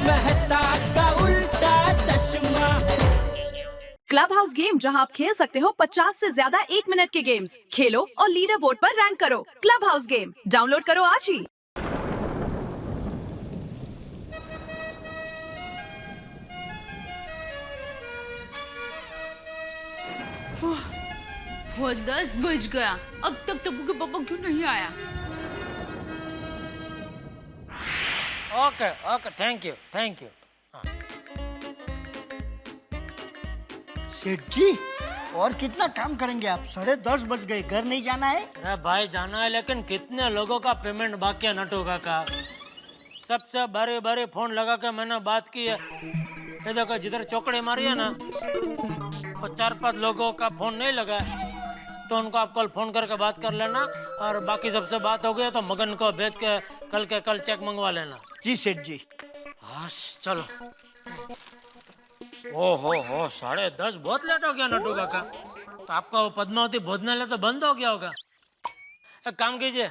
मेहता का उल्टा चश्मा। क्लब हाउस गेम, जहां आप खेल सकते हो 50 से ज्यादा 1 मिनट के गेम्स। खेलो और लीडर बोर्ड पर रैंक करो। क्लब हाउस गेम डाउनलोड करो आज ही। वो 10 बज गया, अब तक टप्पू के पापा क्यों नहीं आया? Okay okay, thank you thank you. सेठ जी, और कितना काम करेंगे आप? 10:30 बज गए, घर नहीं जाना है? अरे भाई जाना है, लेकिन कितने लोगों का पेमेंट बाकी है नटू काका। सबसे बारी बारी फोन लगा के मैंने बात की है। ये देखो जिधर चौकड़ी मारी है ना, वो 4-5 लोगों का फोन नहीं लगा है। तो उनको आप कल फोन करके बात कर लेना, और बाकी सबसे बात हो गई तो मगन को भेज के कल चेक मंगवा लेना। जी सेठ जी। हाँ चलो। ओहो 10:30 बहुत लेट हो गया नटू काका। तो आपका वो पद्मावती भोजनालय तो बंद हो गया होगा। एक काम कीजिए,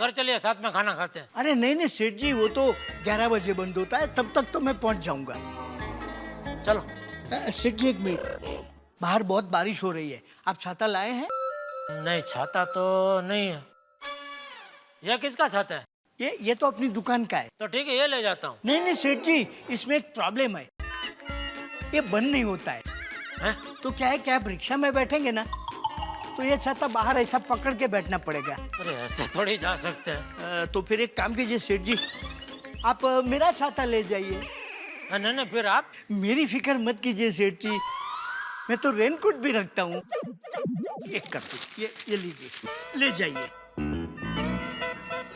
घर चलिए, साथ में खाना खाते हैं। अरे नहीं सेठ जी, वो तो 11 बजे बंद होता है, तब तक तो मैं पहुंच जाऊंगा। चलो। सेठ जी एक मिनट, बाहर बहुत बारिश हो रही है, आप छाता लाए हैं? नहीं, छाता तो नहीं है। यह किसका छाता है? ये तो अपनी दुकान का है। तो ठीक है, ये ले जाता हूँ। नहीं सेठ जी, इसमें एक प्रॉब्लम है, ये बंद नहीं होता है। तो क्या है कि आप रिक्शा में बैठेंगे ना, तो ये छाता बाहर ऐसा पकड़ के बैठना पड़ेगा। अरे ऐसे थोड़ी जा सकते हैं। तो फिर एक काम कीजिए सेठ जी, आप मेरा छाता ले जाइए। नहीं, फिर आप? मेरी फिक्र मत कीजिए सेठ जी, मैं तो रेनकोट भी रखता हूँ। एक कर दो, ये लीजिए, ले जाइए।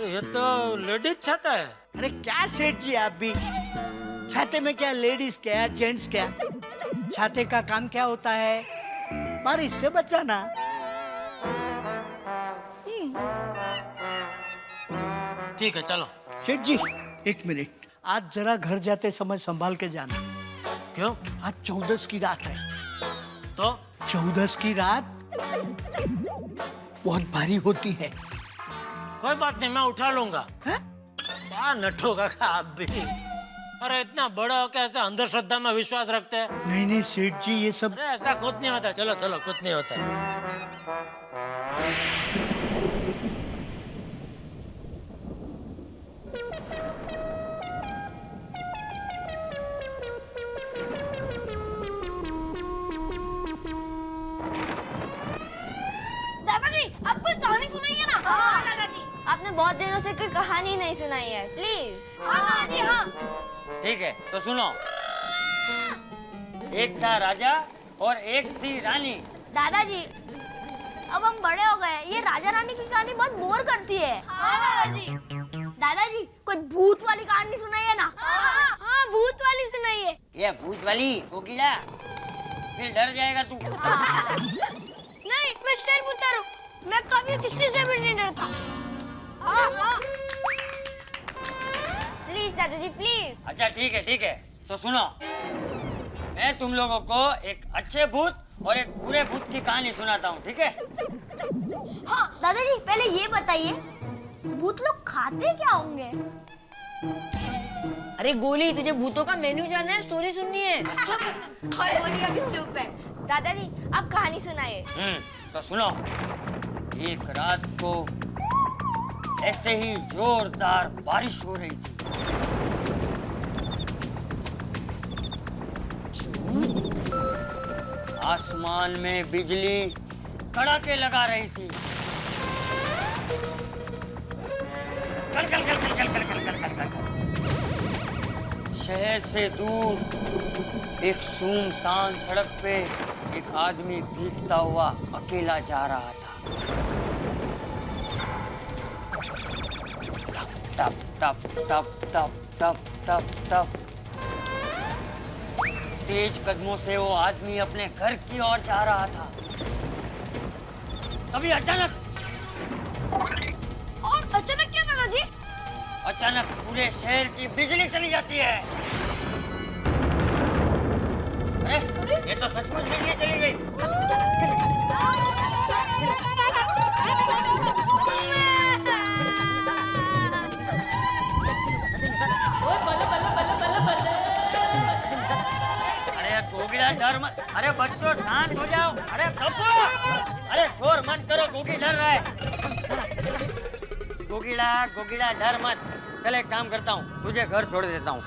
ये तो लेडीज छाता है। अरे क्या सेठ जी, आप भी छाते में क्या लेडीज क्या जेंट्स क्या, छाते का काम क्या होता है? बारिश से बचाना। ठीक है चलो। सेठ जी एक मिनट, आज जरा घर जाते समय संभाल के जाना। क्यों? आज 14 की रात है। तो 14 की रात बहुत भारी होती है। कोई बात नहीं, मैं उठा लूंगा। है? क्या नटू काका आप भी, अरे इतना बड़ा हो कैसे अंधश्रद्धा में विश्वास रखते हैं? नहीं सेठ जी, ये सब अरे ऐसा कुछ नहीं होता। चलो कुछ नहीं होता। दादाजी, आप कोई कहानी सुनाइए ना। हाँ दादाजी, आपने बहुत दिनों से कोई कहानी नहीं सुनाई है, प्लीज। हाँ दादाजी हाँ। ठीक है तो सुनो। एक था राजा और एक थी रानी। दादाजी, अब हम बड़े हो गए, ये राजा रानी की कहानी बहुत बोर करती है। हाँ दादाजी। दादाजी, कोई भूत वाली कहानी सुनाइए ना। हाँ भूत वाली सुनाइए। ये भूत वाली कोकिला, फिर डर जाएगा तू। नहीं, मैं शेरपुत्र हूँ, मैं कभी किसी से भी नहीं डरता। प्लीज दादाजी प्लीज। अच्छा ठीक है तो सुनो, मैं तुम लोगों को एक अच्छे भूत और एक बुरे भूत की कहानी सुनाता हूँ, ठीक है? हाँ दादाजी, पहले ये बताइए, भूत लोग खाते क्या होंगे? अरे गोली, तुझे भूतों का मेन्यू जानना है, स्टोरी सुननी है? गोली अभी चुप है। दादाजी आप कहानी सुनाइए। तो सुनो। एक रात को ऐसे ही जोरदार बारिश हो रही थी। आसमान में बिजली कड़ाके लगा रही थी। कल कल कल कल कल कल कल कल कल कल। शहर से दूर एक सुनसान सड़क पे एक आदमी भीगता हुआ अकेला जा रहा था। टप टप टप टप टप टप टप। तेज कदमों से वो आदमी अपने घर की ओर जा रहा था। तभी अचानक क्या दादाजी? अचानक पूरे शहर की बिजली चली जाती है। अरे ये तो सचमुच बिजली चली गई। बल्ले बल्ले बल्ले बल्ले बल्ले डर मत। अरे बच्चों शांत हो जाओ। अरे टप्पू, अरे शोर मत करो, गोगी डर रहा है। गोगीड़ा डर मत। चल एक काम करता हूँ, तुझे घर छोड़ देता हूँ।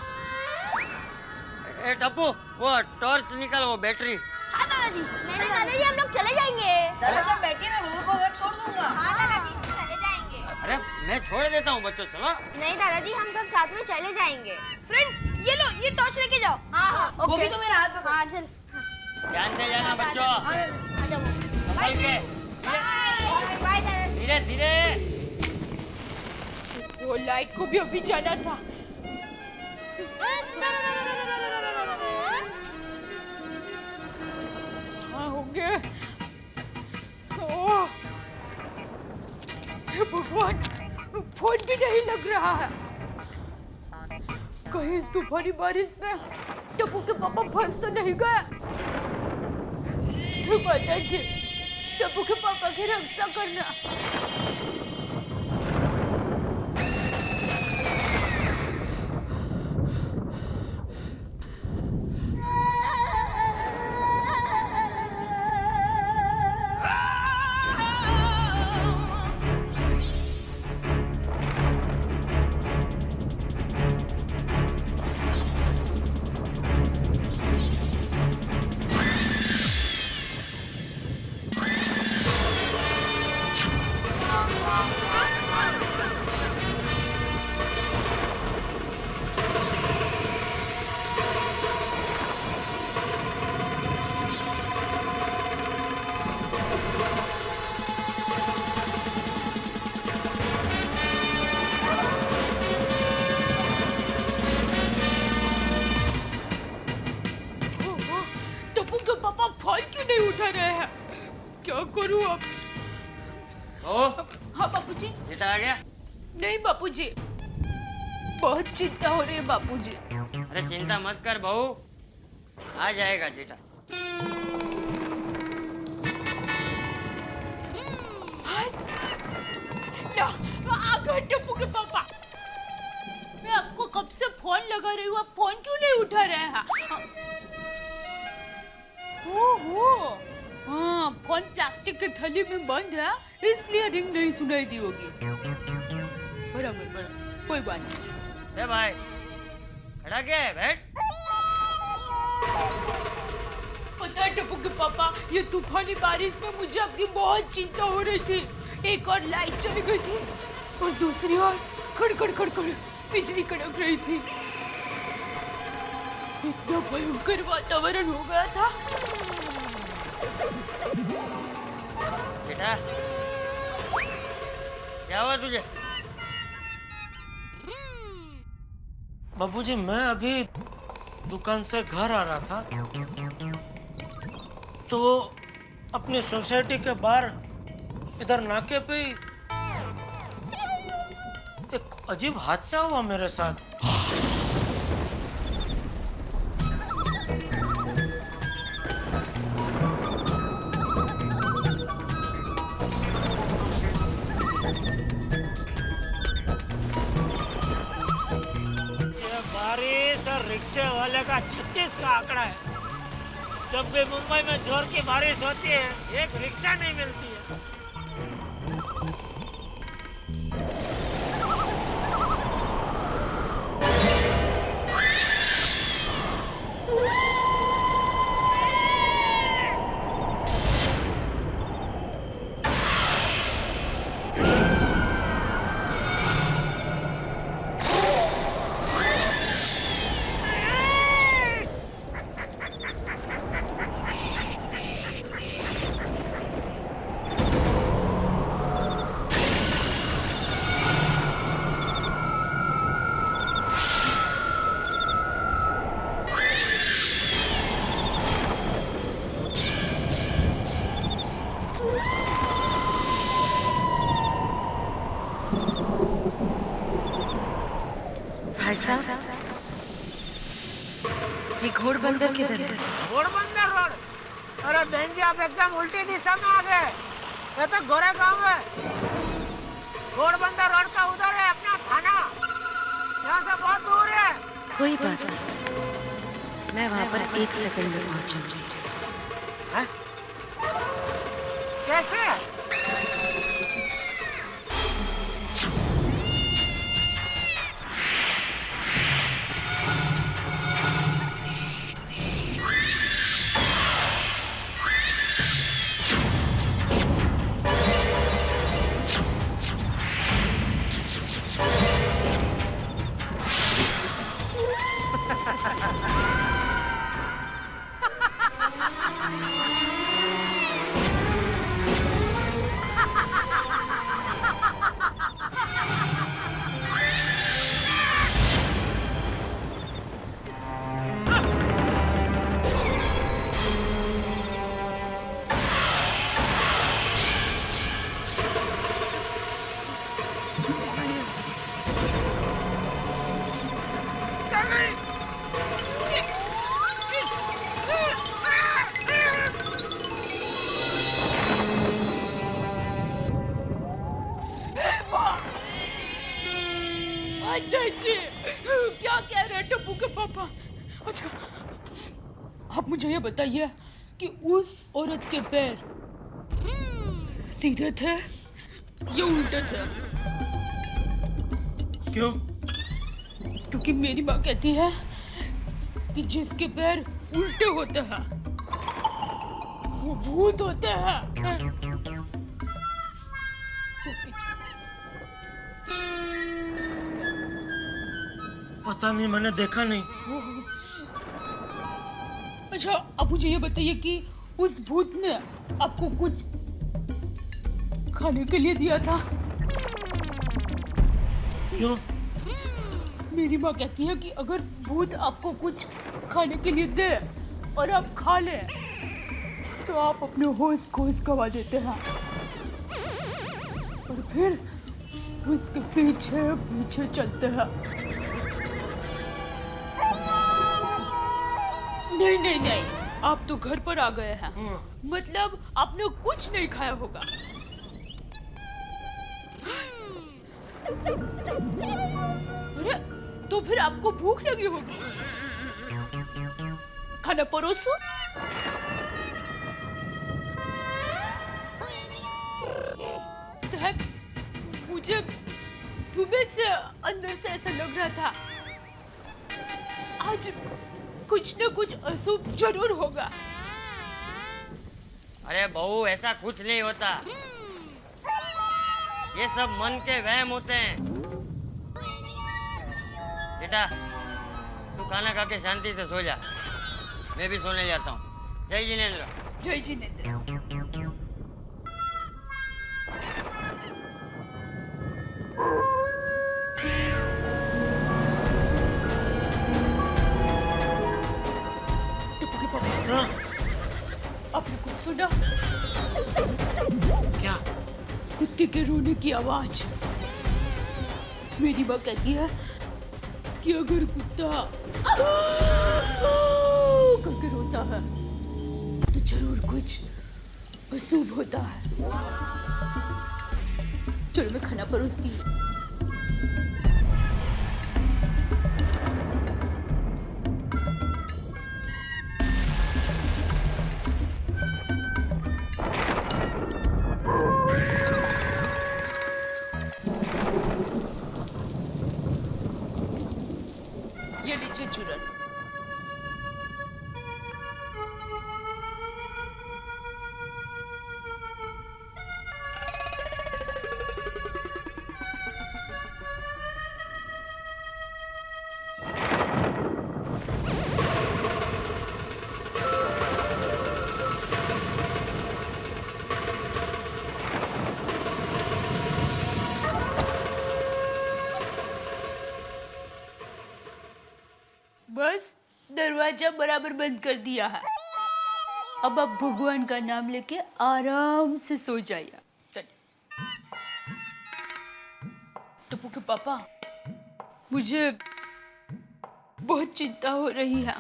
ए टप्पू, वो टॉर्च निकाल, वो बैटरी। हाँ दादाजी। नहीं दादाजी, हम लोग चले जाएंगे। दादाजी बैठिए, मैं गोगू को घर छोड़ दूंगा। हाँ दादाजी, चले जाएंगे। अरे मैं छोड़ देता हूँ बच्चों, चलो। नहीं दादाजी, हम सब साथ में चले जाएंगे। फ्रेंड्स, ये लो, ये टॉर्च लेके जाओ। हाँ ओके। गोगी तो मेरा हाथ पकड़। हाँ चल। ध्यान से जाना बच्चों, आ जाओ। संभल के। बाय दादाजी। धीरे धीरे। वो लाइट को भी अभी जाना था। हाँ हो गया। ओह, हे भगवान, फोन भी नहीं लग रहा है। कहीं इस तूफानी बारिश में टप्पू के पापा फंस तो नहीं गए? माताजी, टप्पू के पापा की रक्षा करना। उठा रहे हैं, क्या करूं अब? हाँ बापूजी। जेठा आ गया? नहीं बापूजी, बहुत चिंता हो रही है बापूजी। अरे चिंता मत कर बहू, आ जाएगा जेठा। आ गए टप्पू के पापा। मैं आपको कब से फोन लगा रही हूँ, आप फोन क्यों नहीं उठा रहे हैं? ओहो, हाँ, फोन प्लास्टिक के थैली में बंद है, इसलिए रिंग नहीं सुनाई दी होगी। बराबर, कोई बात नहीं। ए भाई, खड़ा क्या है? बैठ। पता है टप्पू के पापा, ये तूफानी बारिश में मुझे आपकी बहुत चिंता हो रही थी। एक और लाइट चली गई थी और दूसरी ओर खड़खड़ खड़खड़ बिजली कड़क रही थी। इतना भयंकर वातावरण हो गया था। बेटा, क्या हुआ तुझे? बाबूजी, मैं अभी दुकान से घर आ रहा था तो अपनी सोसाइटी के बाहर इधर नाके पे एक अजीब हादसा हुआ मेरे साथ। ये बारिश और रिक्शे वाले का 36 का आंकड़ा है। जब भी मुंबई में जोर की बारिश होती है, एक रिक्शा नहीं मिलती है। भाई साहब, ये घोड़बंदर किधर है? घोड़बंदर रोड? अरे बहन जी, आप एकदम उल्टी दिशा में आ गए। ये तो गोरेगांव है। घोड़बंदर रोड का उधर है अपना थाना, यहाँ से बहुत दूर है। कोई बात नहीं, मैं वहां पर 1 सेकंड में पहुंचूंगी। कैसे? जी क्या कह रहे हैं टप्पू के पापा? अच्छा आप मुझे ये बताइए कि उस औरत के पैर सीधे थे या उल्टे थे? क्यों? क्योंकि मेरी माँ कहती है कि जिसके पैर उल्टे होते हैं वो भूत होते हैं। पता नहीं, मैंने देखा नहीं। अच्छा अब मुझे ये बताइए कि उस भूत ने आपको कुछ खाने के लिए दिया था? क्यों? मेरी माँ कहती है कि अगर भूत आपको कुछ खाने के लिए दे और आप खा ले तो आप अपने होश खोज गवा देते हैं और फिर उसके पीछे पीछे चलते हैं। नहीं नहीं नहीं, आप तो घर पर आ गए हैं, मतलब आपने कुछ नहीं खाया होगा। अरे तो फिर आपको भूख लगी होगी, खाना परोसो। मुझे सुबह से अंदर से ऐसा लग रहा था आज कुछ न कुछ अशुभ जरूर होगा। अरे बहू ऐसा कुछ नहीं होता, ये सब मन के वहम होते हैं। बेटा तू खाना खा के शांति से सो जा, मैं भी सोने जाता हूँ। जय जिनेंद्र। जय जिनेंद्र। आपने कुछ सुना? क्या? कुत्ते के रोने की आवाज। मेरी माँ कहती है कि अगर कुत्ता करके रोता है तो जरूर कुछ अशुभ होता है। चलो मैं खाना परोसती हूँ। ये लीजिए चूरन। बस दरवाजा बराबर बंद कर दिया है। अब आप भगवान का नाम लेके आराम से सो जाइए। टप्पू के पापा, मुझे बहुत चिंता हो रही है।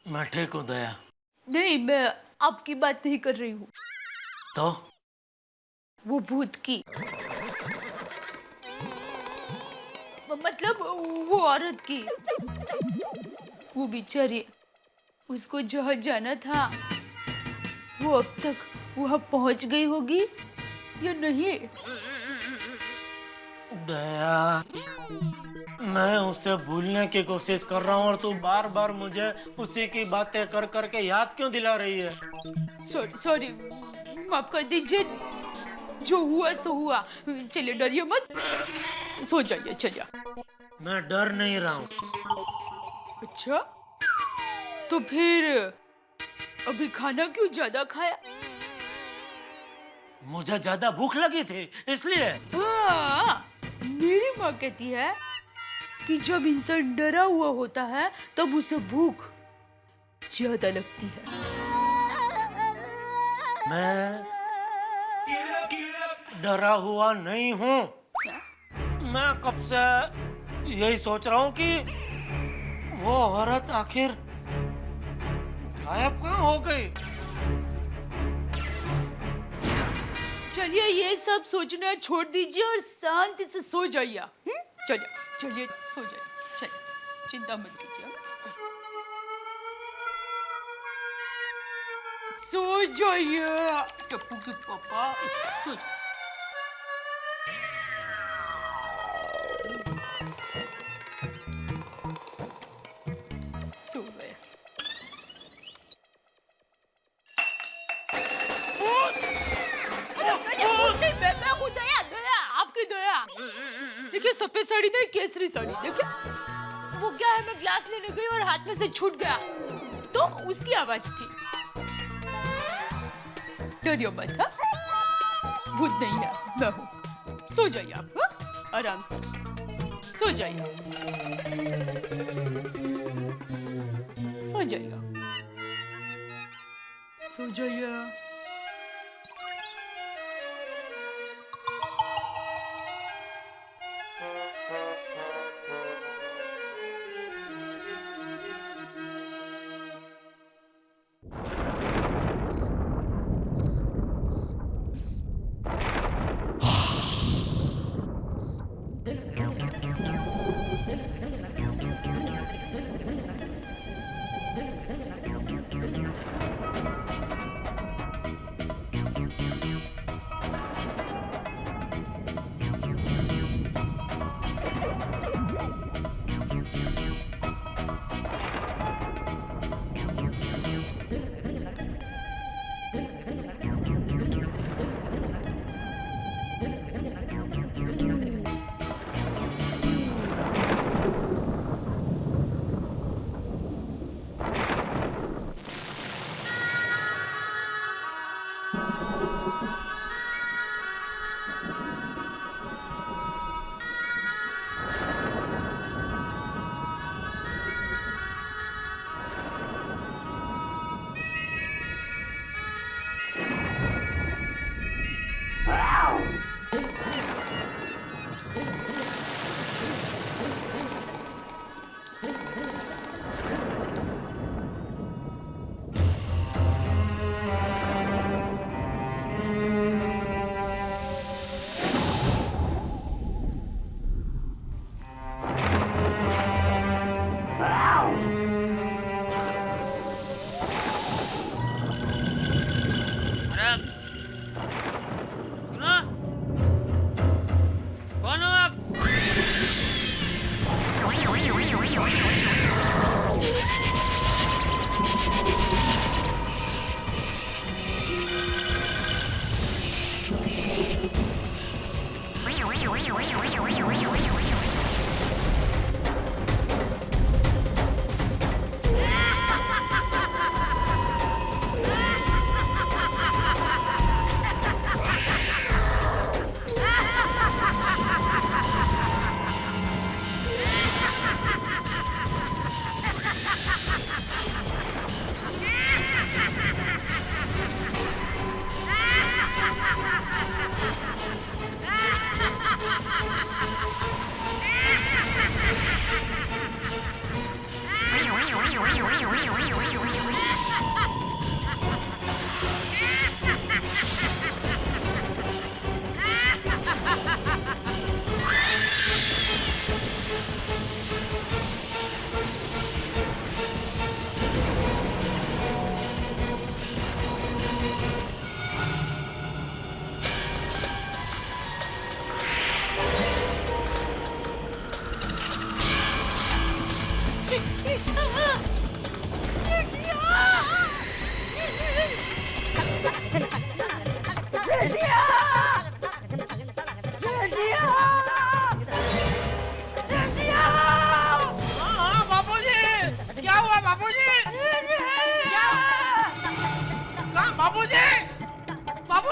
मैं ठीक हूँ दया। नहीं, मैं आपकी बात नहीं कर रही हूँ, तो वो भूत की। मतलब वो औरत की। वो बेचारी, उसको जहाँ जाना था वो अब तक वहाँ पहुँच गई होगी या नहीं? दया, मैं उसे भूलने की कोशिश कर रहा हूँ और तू बार बार मुझे उसी की बातें कर करके याद क्यों दिला रही है? सॉरी सॉरी, माफ कर दीजिए, जो हुआ सो हुआ। चलिए डरिए मत, सो जाइए, चलिए। मैं डर नहीं रहा हूँ। अच्छा, तो फिर अभी खाना क्यों ज्यादा खाया? मुझे ज्यादा भूख लगी थी इसलिए। हाँ, मेरी माँ कहती है कि जब इंसान डरा हुआ होता है तब उसे भूख ज्यादा लगती है। मैं डरा हुआ नहीं हूँ। मैं कब से यही सोच रहा हूँ कि वो औरत आखिर गायब कहाँ हो गई। चलिए ये सब सोचना छोड़ दीजिए और शांति से सो जाइए। चलिए चलिए सो जाइए, चलिए, चिंता मत कीजिए। सो जाइए टप्पू के पापा, सो जाइए। सो गए। मैं हूँ दया, दया, आपकी दया। देखिए सफेद साड़ी नहीं, केसरी साड़ी। देखिए वो क्या है, मैं ग्लास लेने गई और हाथ में से छूट गया तो उसकी आवाज थी। डरियो मत, हाँ? भूत नहीं है, मैं हूँ। सो जाइए आप, हाँ? आराम से सो जाइए, सो जाइए, सो जाइए।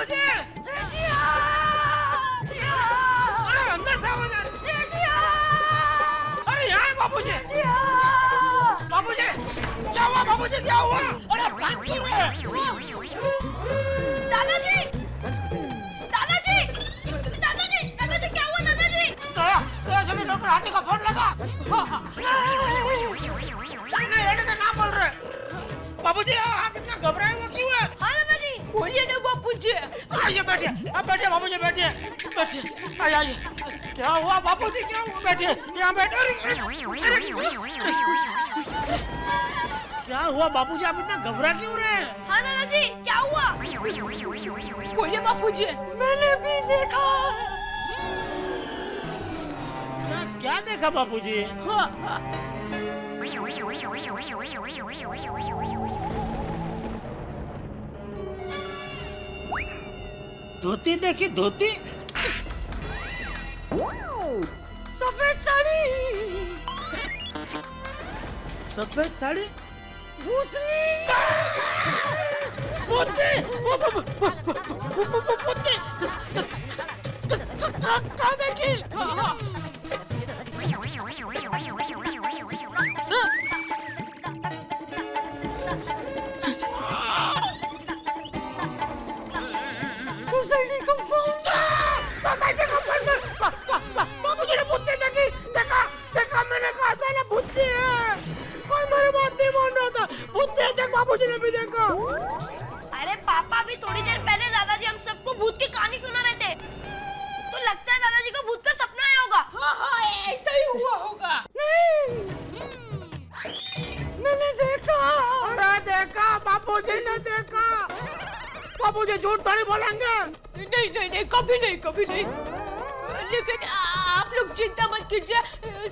बाबूजी अरे अंदर से आवाज आ रही अरे यहाँ है बाबूजी बाबूजी क्या हुआ बाबूजी क्या हुआ अरे काम क्यों रहे हैं दादाजी दादाजी दादाजी दादाजी क्या हुआ दादाजी तो जल्दी डॉक्टर हाथी का फोन लगा नहीं रहने दे ना बोल रहे बाबूजी आप इतना घबराए हुए क्यों है हाँ दादाजी बोलिए ना बापूजी। आइए बैठिए आप बैठिए बाबूजी बैठिए बैठिए आइए आइए क्या हुआ बाबूजी क्या हुआ बैठिए यहाँ बैठो क्या हुआ बाबूजी आप इतना घबरा क्यों रहे हैं हाँ दादाजी क्या हुआ बोलिए बापूजी। मैंने भी देखा क्या देखा बाबूजी हाँ हाँ धोती देखी धोती सफेद साड़ी सफेद साड़ी भूतनी भूतनी कहाँ देखी सोसाइटी कंपाउंड सोसाइटी कंपाउंड में बाबूजी ने भूतनी देखी देखा देखा मैंने कहा था ना भूतनी है कोई मेरी बात नहीं मान रहा था भूतनी देख बाबूजी ने भी देखा अरे पापा भी थोड़ी देर पहले दादाजी हम सबको भूत की कहानी सुना रहे थे तो लगता है दादाजी को भूत का सपना आया होगा हाँ हाँ ऐसा ही हुआ होगा। मैंने देखा अरे देखा बाबूजी ने देखा बाबूजी झूठ थोड़ी बोलेंगे नहीं नहीं नहीं कभी नहीं लेकिन आप लोग चिंता मत कीजिए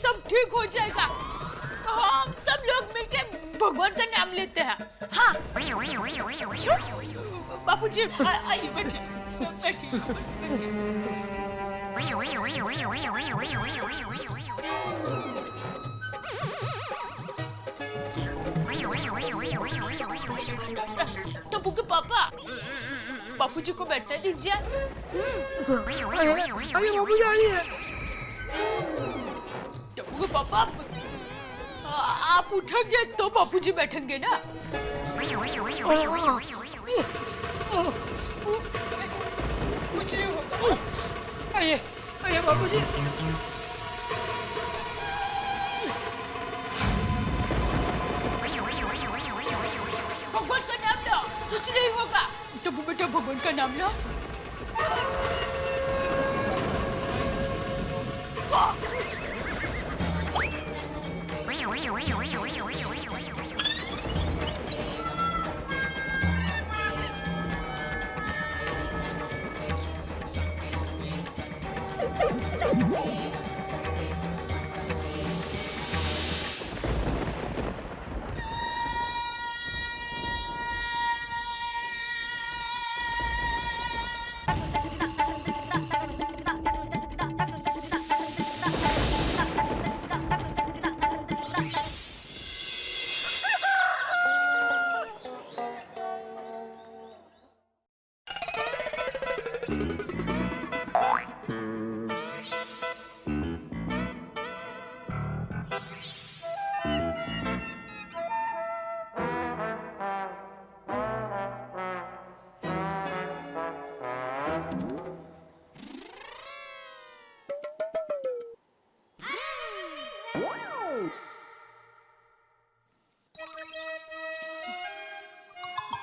सब ठीक हो जाएगा। हम सब लोग मिलके भगवान का नाम लेते हैं। हाँ बापूजी आइए बैठिए बैठिए टप्पू के पापा बापूजी को बैठने दीजिए। आइए बाबूजी आइए टप्पू के पापा आप उठेंगे तो बापूजी बैठेंगे ना। कुछ नहीं होगा। आइए आइए बाबूजी भगवान का नाम लो कुछ नहीं होगा। टप्पू बेटा भगवान का नाम लो।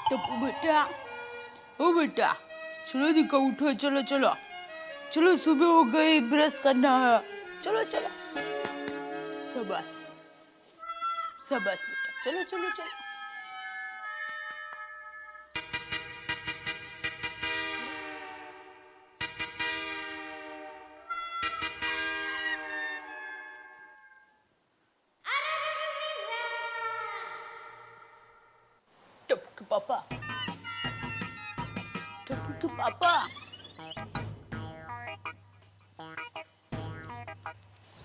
टप्पू बेटा ओ बेटा चलो दिखा उठो चलो चलो चलो सुबह हो गई ब्रश करना है चलो चलो शाबाश शाबाश बेटा चलो चलो चलो टप्पू के पापा टप्पू के पापा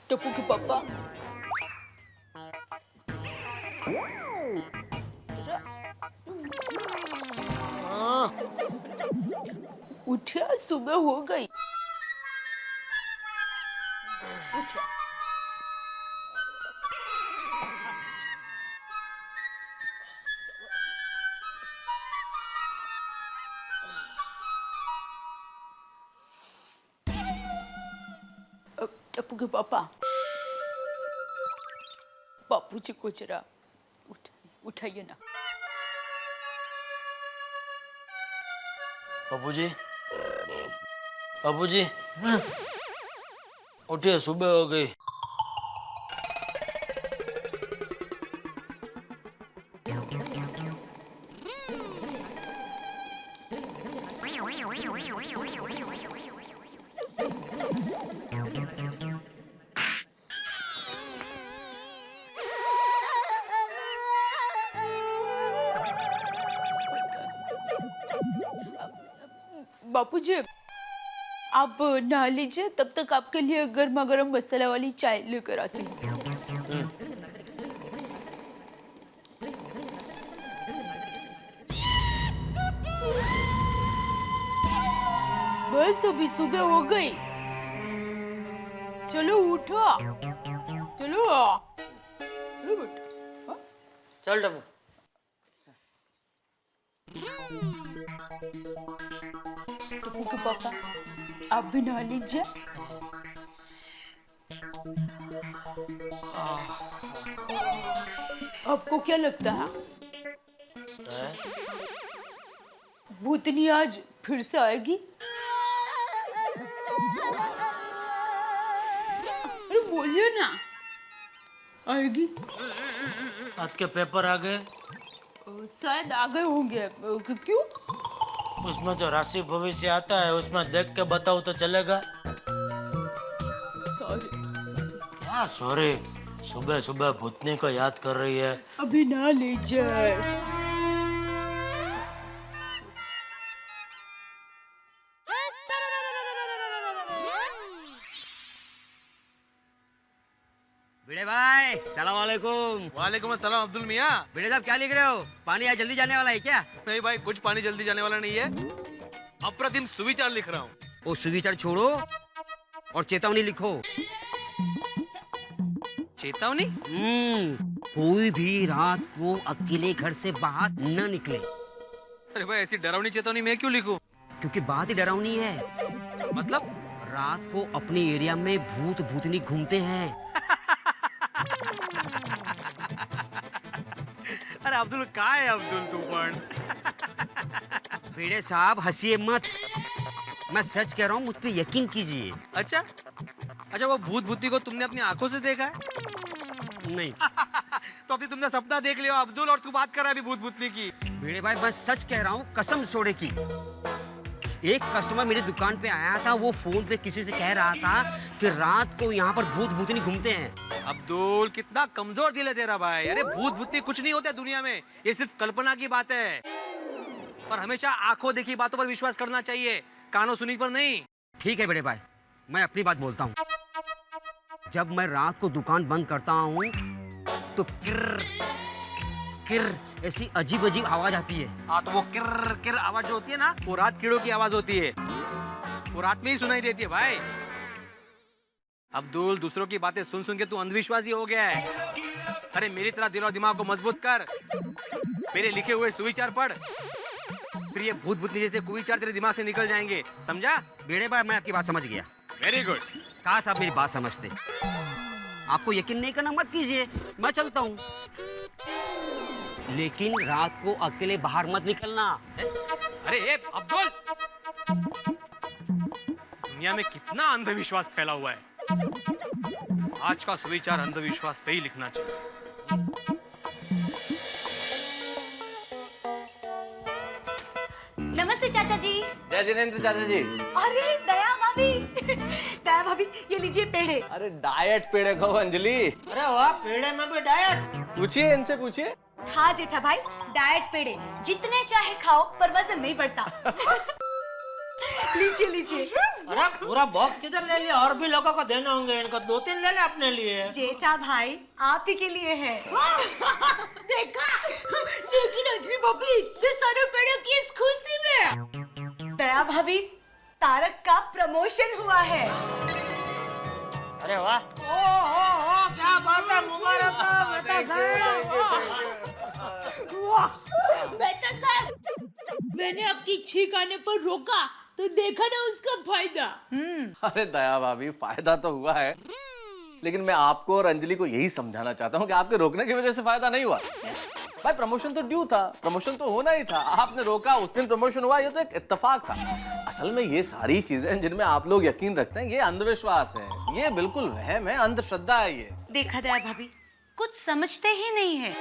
टप्पू के पापा उठा, सुबह हो गई। उठा। टप्पू के पापा, बापूजी को जरा उठाइए ना। बाबूजी, बाबूजी, उठिए, सुबह हो गई। बापूजी, आप नहा लीजिए, तब तक आपके लिए गर्मा गर्म मसाला वाली चाय लेकर आती हूँ। बस अभी सुबह हो गई। चलो उठो, चलो चलो बेटा। चल टप्पू। टप्पू के पापा, आप भी नहा लीजिए। आपको क्या लगता है भूतनी आज फिर से आएगी? अरे बोलिए ना, आएगी? आज के पेपर आ गए? शायद आ गए होंगे। क्यों? उसमें जो राशि भविष्य आता है उसमें देख के बताओ तो चलेगा? सॉरी। क्या सॉरी? सुबह सुबह भूतनी को याद कर रही है। अभी ना लीजिए। भिड़े भाई, सलाम वालेकुम। वालेकुम अस्सलाम अब्दुल मियाँ। भिड़े साहब क्या लिख रहे हो? पानी आज जल्दी जाने वाला है क्या? नहीं भाई, कुछ पानी जल्दी जाने वाला नहीं है, अप्रतिम सुविचार लिख रहा हूँ। वो सुविचार छोड़ो और चेतावनी लिखो। चेतावनी? कोई भी रात को अकेले घर से बाहर न निकले। अरे भाई, ऐसी डरावनी चेतावनी मैं क्यों लिखूं? क्योंकि बात ही डरावनी है। मतलब? रात को अपनी एरिया में भूत भूतनी घूमते हैं। अरे अब्दुल, कहाँ है अब्दुल तू पण? भिड़े साहब हंसिए मत, मैं सच कह रहा हूँ, मुझ पे यकीन कीजिए। अच्छा, वो भूत भूती को तुमने अपनी आंखों से देखा है? नहीं। तो अभी तुमने सपना देख लिया अब्दुल, और तू बात कर रहा है अभी भूत भूतनी की। भिड़े भाई, मैं सच कह रहा हूँ, कसम सोडे की। एक कस्टमर मेरी दुकान पे आया था, वो फोन पे किसी से कह रहा था कि रात को यहाँ पर भूत भूतनी घूमते हैं। अब्दुल, कितना कमजोर दिल है तेरा भाई। अरे भूत भूतनी कुछ नहीं होता दुनिया में, ये सिर्फ कल्पना की बात है। और हमेशा आंखों देखी बातों पर विश्वास करना चाहिए, कानों सुनी पर नहीं। ठीक है भिड़े भाई, मैं अपनी बात बोलता हूँ। जब मैं रात को दुकान बंद करता हूँ तो किर किर ऐसी अजीब अजीब आवाज आती है। हाँ, तो वो किर किर आवाज जो होती है ना, वो रात कीड़ों की आवाज होती है। वो रात में ही सुनाई देती है भाई। अब्दुल, दूसरों की बातें सुन सुन के तू अंधविश्वासी हो गया है। अरे मेरी तरह दिल और दिमाग को मजबूत कर, मेरे लिखे हुए सुविचार पढ़, फिर ये भूत भूतनी जैसे कुविचार तेरे दिमाग से निकल जाएंगे, समझा? भिड़े भाई, मैं आपकी बात समझ गया। Very good. काश आप मेरी बात समझते। आपको यकीन नहीं करना मत कीजिए, मैं चलता हूँ, लेकिन रात को अकेले बाहर मत निकलना। अरे अब्दुल, दुनिया में कितना अंधविश्वास फैला हुआ है। आज का सुविचार अंधविश्वास पे ही लिखना चाहिए। नमस्ते चाचा जी। जय जिनेंद्र चाचा जी। अरे दया भाभी, दया भाभी, ये लीजिए पेड़े। अरे डाइट पेड़े खाओ अंजलि। अरे वाह, पेड़े में भी डाइट? पूछिए, इनसे पूछिए। हाँ जेठा भाई, डाइट पेड़े जितने चाहे खाओ पर वजन नहीं बढ़ता। लीजिए लीजिए। अरे पूरा बॉक्स किधर ले लिया? और भी लोगों को देने होंगे, इनको 2-3 ले ले अपने लिए। जेठा भाई, आप ही के लिए है। देखा, लेकिन अंजलि भाभी, ये सारे पेड़े किस खुशी में? दया भाभी, तारक का प्रमोशन हुआ है। अरे वाह, ओ क्या बात है, मुबारक हो मेहता साहब। मेहता साहब, मैंने आपकी छींक आने पर रोका तो देखा ना उसका फायदा। अरे दया भाभी, फायदा तो हुआ है, लेकिन मैं आपको और अंजलि को यही समझाना चाहता हूँ कि आपके रोकने की वजह से फायदा नहीं हुआ। भाई प्रमोशन तो ड्यू था, प्रमोशन तो होना ही था, आपने रोका, उस दिन प्रमोशन हुआ, ये तो एक इत्तेफाक था। असल में ये सारी चीजें जिनमें आप लोग यकीन रखते हैं, ये अंधविश्वास है, ये बिल्कुल वहम है, अंधश्रद्धा है ये। देखा दया भाभी, कुछ समझते ही नहीं है।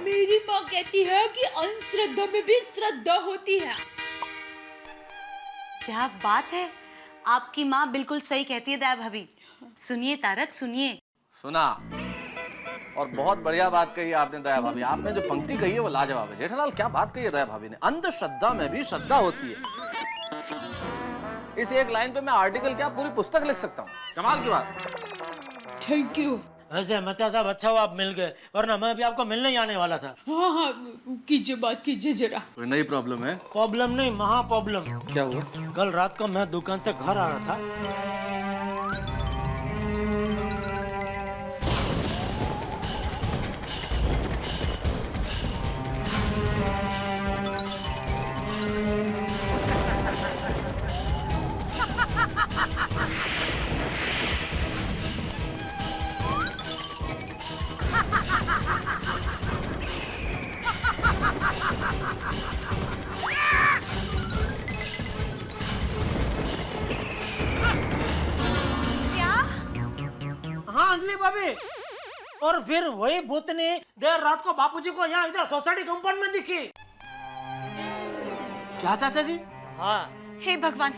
मेरी माँ कहती है कि अंधश्रद्धा में भी श्रद्धा होती है। क्या बात है, आपकी माँ बिल्कुल सही कहती है दया भाभी। सुनिए तारक, सुनिए। सुना, और बहुत बढ़िया बात कही आपने दया भाभी। आपने जो पंक्ति कही है वो लाजवाब है। जेठालाल, क्या बात कही है दया भाभी ने, अंधश्रद्धा में भी श्रद्धा होती है। इस एक लाइन पे मैं आर्टिकल क्या पूरी पुस्तक लिख सकता हूँ। कमाल की बात। Thank you. वैसे मेहता साहब, अच्छा हुआ आप मिल गए, वरना मैं भी आपको मिलने ही आने वाला था। हाँ हाँ, कीजिए बात कीजिए जरा। कोई नई प्रॉब्लम है? प्रॉब्लम नहीं, महा प्रॉब्लम। क्या हुआ? कल रात को मैं दुकान से घर आ रहा था, हाँ अंजलि भाभी, और फिर वही भूतनी देर रात को बापूजी को यहाँ इधर सोसाइटी कंपाउंड में दिखी। क्या चाचा जी? हाँ। हे भगवान,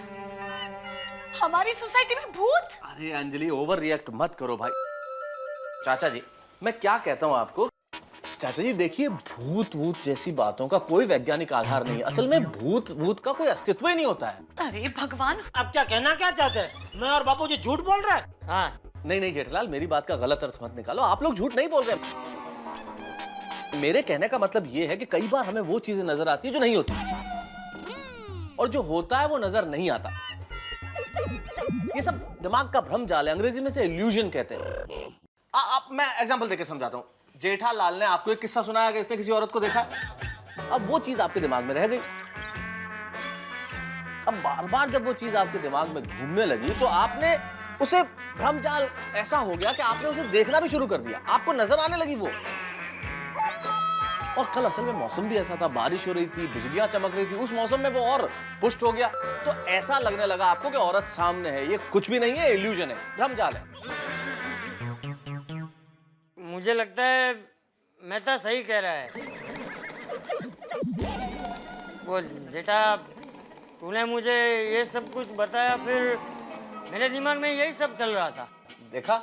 हमारी सोसाइटी में भूत? अरे अंजलि, ओवर रिएक्ट मत करो भाई। चाचा जी, मैं क्या कहता हूँ आपको, चाचा जी देखिए, भूत वूत जैसी बातों का कोई वैज्ञानिक आधार नहीं है। असल में भूत वूत का कोई अस्तित्व ही नहीं होता है। अरे भगवान, अब क्या कहना क्या चाहते हैं, मैं और बापूजी झूठ बोल रहे हैं? हाँ। नहीं नहीं जेठलाल, मेरी बात का गलत अर्थ मत निकालो, आप लोग झूठ नहीं बोल रहे। मेरे कहने का मतलब ये है कि कई बार हमें वो चीजें नजर आती है जो नहीं होती, और जो होता है वो नजर नहीं आता। ये सब दिमाग का भ्रम जाल है, अंग्रेजी में से इल्यूजन कहते हैं। मैं एग्जांपल देके समझाता हूँ। जेठालाल ने आपको एक किस्सा सुनाया कि इसने किसी औरत को देखा, अब वो चीज आपके दिमाग में रह गई। अब बार बार जब वो चीज आपके दिमाग में घूमने लगी तो आपने उसे भ्रमजाल ऐसा हो गया कि आपने उसे देखना भी शुरू कर दिया, आपको नजर आने लगी वो। और कल असल में मौसम भी ऐसा था, बारिश हो रही थी, बिजलियां चमक रही थी, उस मौसम में वो और पुष्ट हो गया, तो ऐसा लगने लगा आपको कि औरत सामने है। ये कुछ भी नहीं है, इल्यूजन है, भ्रमजाल है। मुझे लगता है मेहता सही कह रहा है। वो जेठा, तूने मुझे ये सब कुछ बताया, फिर मेरे दिमाग में यही सब चल रहा था। देखा?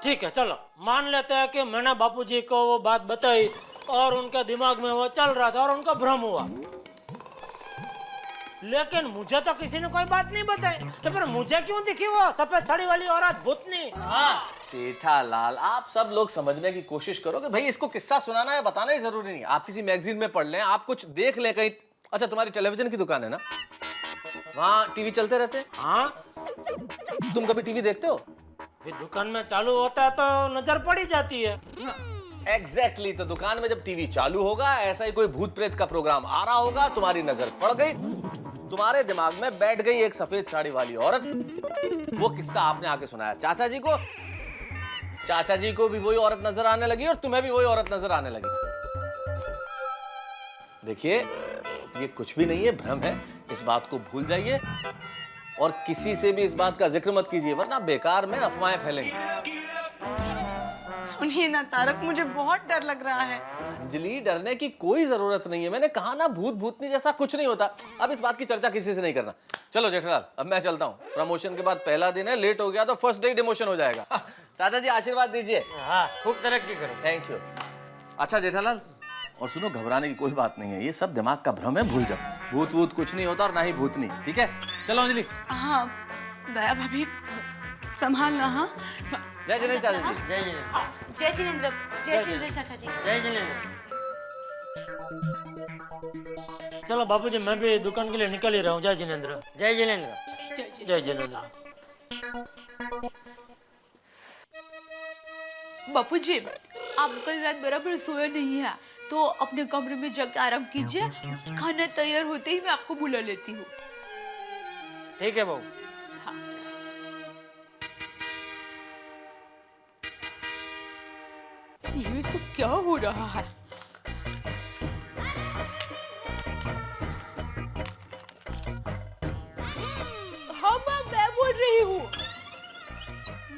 ठीक है, चलो मान लेते हैं कि मैंने बापूजी को वो बात बताई और उनके दिमाग में वो चल रहा था और उनका भ्रम हुआ, लेकिन मुझे तो किसी ने कोई बात नहीं बताई, तो फिर मुझे क्यों दिखी वो सफेद साड़ी वाली औरत भूतनी? हाँ जेठालाल, आप सब लोग समझने की कोशिश करो कि भाई इसको किस्सा सुनाना है, बताना ही जरूरी नहीं। आप किसी मैगजीन में पढ़ लें, आप कुछ देख लें कहीं। अच्छा, तुम्हारी टेलीविजन की दुकान है ना, वहाँ टीवी चलते रहते हैं? हाँ। तुम कभी टीवी देखते हो? फिर दुकान में चालू होता है तो नजर पड़ ही जाती है। एग्जैक्टली, तो दुकान में जब टीवी चालू होगा, ऐसा ही कोई भूत प्रेत का प्रोग्राम आ रहा होगा, तुम्हारी नजर पड़ गई, तुम्हारे दिमाग में बैठ गई एक सफेद साड़ी वाली औरत। वो किस्सा आपने आके सुनाया चाचा जी को, चाचा जी को भी वही औरत नजर आने लगी और तुम्हें भी वही औरत नजर आने लगी। देखिए, ये कुछ भी नहीं है, भ्रम है, इस बात को भूल जाइए और किसी से भी इस बात का जिक्र मत कीजिए, वरना बेकार में अफवाहें फैलेंगी। सुनिए ना तारक, मुझे बहुत डर लग रहा है। अंजलि, डरने की कोई जरूरत नहीं है, मैंने कहा ना, भूत भूतनी जैसा कुछ नहीं होता। अब इस बात की चर्चा किसी से नहीं करना। चलो जेठालाल, अब मैं चलता हूँ, प्रमोशन के बाद पहला दिन है, लेट हो गया तो फर्स्ट डे डिमोशन हो जाएगा। दादा जी आशीर्वाद दीजिए। हाँ, खूब तरक्की करो। Thank you. अच्छा जेठालाल, और सुनो, घबराने की कोई बात नहीं है, ये सब दिमाग का भ्रम है, भूल जाओ। भूत वूत कुछ नहीं होता और ना ही भूतनी, ठीक है? चलो अंजलि। हाँ दया भाभी, संभालना। हाँ, जय जिनेंद्र चाचा जी। जय जिनेंद्र। जय जिनेंद्र, जय जिनेंद्र चाचा जी। जय जिनेंद्र। चलो बापूजी, मैं भी दुकान के लिए निकल ही रहा हूँ। जय जिनेंद्र। जय जिनेंद्र। जय जिनेंद्र। बापूजी, आप कल रात बराबर सोया नहीं है, तो अपने कमरे में जाके आराम कीजिए। खाना तैयार होते ही मैं आपको बुला लेती हूँ। ठीक है बहू। ये सब क्या हो रहा है? हाँ माँ, मैं बोल रही हूँ।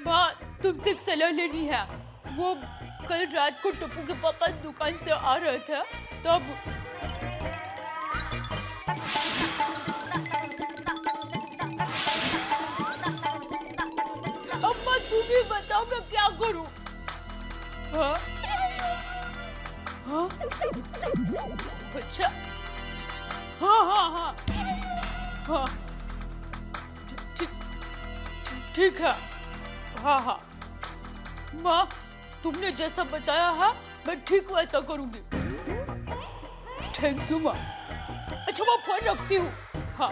माँ, तुमसे एक सलाह लेनी है। वो कल रात को टप्पू के पापा दुकान से आ रहे थे, तब अम्मा तुम ही बताओ मैं क्या करूँ? हाँ? हाँ? अच्छा, हाँ हाँ हाँ हाँ, ठीक है। हाँ हाँ माँ, तुमने जैसा बताया है मैं ठीक वैसा करूंगी। थैंक यू माँ। अच्छा मैं फोन रखती हूँ। हाँ। हाँ?